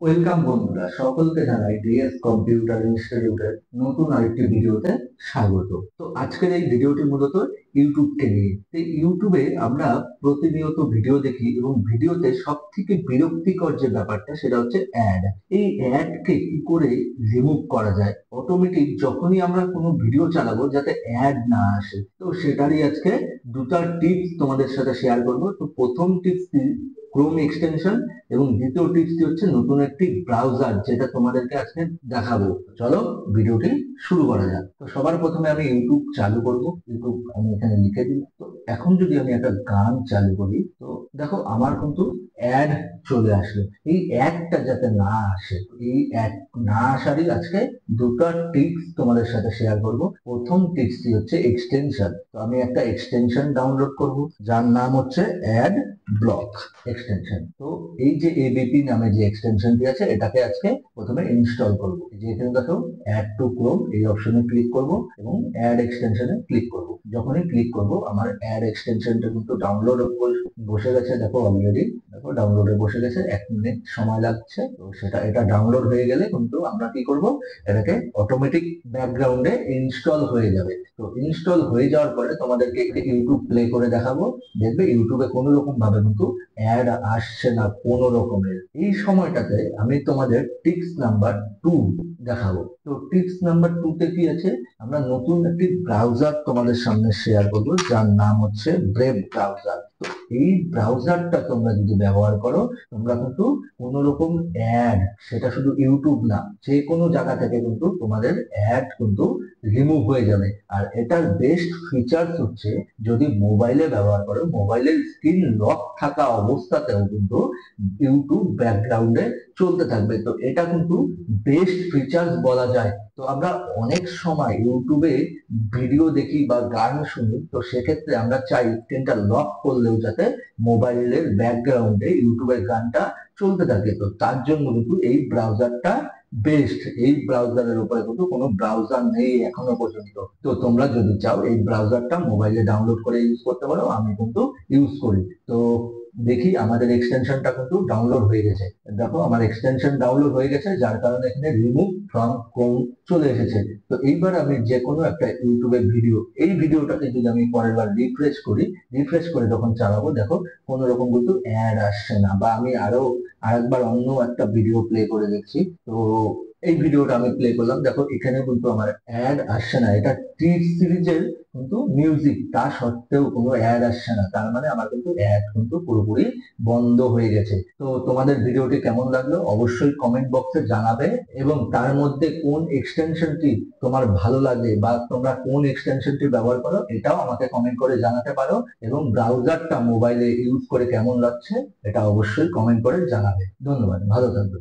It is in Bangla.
ওয়েলকাম বন্ধুরা, সকলকে জানাই ডিএস কম্পিউটার ইনস্টিটিউটের নতুন আরেকটি ভিডিওতে স্বাগত। তো আজকের এই ভিডিওটি মূলত ইউটিউবকে নিয়ে। তো ইউটিউবে আমরা প্রতিনিয়ত ভিডিও দেখি এবং ভিডিওতে সব থেকে বিরক্তিকর যে ব্যাপারটা সেটা হচ্ছে অ্যাড। এই অ্যাডকে কি করে রিমুভ করা যায় অটোমেটিক যখনই আমরা কোনো ভিডিও চালাবো যাতে অ্যাড না আসে। তো সেটারই আজকে দুটো টিপস তোমাদের সাথে শেয়ার করব। তো প্রথম টিপস ক্রোম এক্সটেনশন এবং দ্বিতীয় টিপসটি হচ্ছে নতুন একটি ব্রাউজার যেটা তোমাদেরকে আজকে দেখাবো। চলো ভিডিওটি শুরু করা যাক। তো সবার প্রথমে আমি ইউটিউব চালু করব। ইউটিউব আমি এখানে লিখে দিই। তো এখন যদি আমি একটা গান চালু করি তো দেখো আমার কিন্তু অ্যাড চলে আসলো। এই অ্যাডটা যাতে না আসে, এই অ্যাড না আসারই আজকে দুটো টিপস তোমাদের সাথে শেয়ার করব। প্রথম টিপসটি হচ্ছে এক্সটেনশন। তো আমি একটা এক্সটেনশন ডাউনলোড করব যার নাম হচ্ছে অ্যাড ব্লক এক্সটেনশন। তো এই যে এবিপি নামে যে এক্সটেনশনটি আছে এটাকে আজকে প্রথমে ইনস্টল করব। যেখানে দেখো অ্যাড টু ক্রোম এই অপশনে ক্লিক করব এবং অ্যাড এক্সটেনশনে ক্লিক করব। যখনই ক্লিক করব আমার অ্যাড এক্সটেনশনটা কিন্তু ডাউনলোড বসে গেছে। দেখো অলরেডি দেখো ডাউনলোডে বসে গেছে, 1 মিনিট সময় লাগছে। তো এটা ডাউনলোড হয়ে গেলে কিন্তু আমরা কি করব, এটাকে অটোমেটিক ব্যাকগ্রাউন্ডে ইনস্টল হয়ে যাবে। তো ইনস্টল হয়ে যাওয়ার পরে তোমাদেরকে একটি ইউটিউব প্লে করে দেখাবো। দেখবে ইউটিউবে কোনো রকম ভাবে কিন্তু অ্যাড আসছে না কোনো রকমের। এই সময়টাতে আমি তোমাদের টিপস নাম্বার 2 দেখাবো। তো টিপস নাম্বার 2 তে কি আছে, আমরা নতুন একটি ব্রাউজার তোমাদের সামনে শেয়ার করবো যার নাম হচ্ছে ব্রেভ ব্রাউজার। তো এই ব্রাউজারটা তোমরা যদি ব্যবহার করো তোমরা কিন্তু কোন রকম অ্যাড, সেটা শুধু ইউটিউব না যে কোনো জায়গা থেকে কিন্তু তোমাদের অ্যাড কিন্তু রিমুভ হয়ে যাবে। আর এটার বেস্ট ফিচার্স হচ্ছে যদি মোবাইলে ব্যবহার করো, মোবাইলের স্ক্রিন লক থাকা অবস্থাতেও কিন্তু ইউটিউব ব্যাকগ্রাউন্ডে চলতে থাকবে। তো এটা কিন্তু বেস্ট ফিচার্স বলা যায়। তো আমরা অনেক সময় ইউটিউবে ভিডিও দেখি বা গান শুনি, তো সেক্ষেত্রে আমরা চাই স্ক্রিনটা লক করলেও যাতে মোবাইলের ব্যাকগ্রাউন্ডে ইউটিউবের গানটা চলতে থাকে। তো তার জন্য কিন্তু এই ব্রাউজারটা বেস্ট। এই ব্রাউজারের উপরে কিন্তু কোনো ব্রাউজার নেই এখনো পর্যন্ত। তো তোমরা যদি চাও এই ব্রাউজারটা মোবাইলে ডাউনলোড করে ইউজ করতে পারো, আমি কিন্তু ইউজ করি। তো দেখি আমাদের এক্সটেনশনটা কিন্তু ডাউনলোড হয়ে গেছে। দেখো আমার এক্সটেনশন ডাউনলোড হয়ে গেছে, যার কারণে এখানে রিমুভ ফ্রম ক্রোম চলে এসেছে। তো এইবার আমি যে কোনো একটা ইউটিউবের ভিডিও, এই ভিডিওটাকে যদি আমি পরের বার রিফ্রেশ করি, রিফ্রেশ করে যখন চালাবো দেখো কোনো রকম কিন্তু অ্যাড আসছে না। বা আমি আরেকবার অন্য একটা ভিডিও প্লে করে দেখছি। তো এই ভিডিওটা আমি প্লে করলাম, দেখো এখানে কিন্তু আমার অ্যাড আসছে না। এটা টি সিরিজের কিন্তু মিউজিক, তা সত্ত্বেও কোনো অ্যাড আসছে না। তার মানে আমার কিন্তু অ্যাড কিন্তু পুরোপুরি বন্ধ হয়ে গেছে। তো তোমাদের ভিডিওটি কেমন লাগলো অবশ্যই কমেন্ট বক্সে জানাবে, এবং তার মধ্যে কোন এক্সটেনশনটি তোমার ভালো লাগে বা তোমরা কোন এক্সটেনশনটি ব্যবহার করো এটাও আমাকে কমেন্ট করে জানাতে পারো। এবং ব্রাউজারটা মোবাইলে ইউজ করে কেমন লাগছে এটা অবশ্যই কমেন্ট করে জানাবে। ধন্যবাদ, ভালো থাকবে।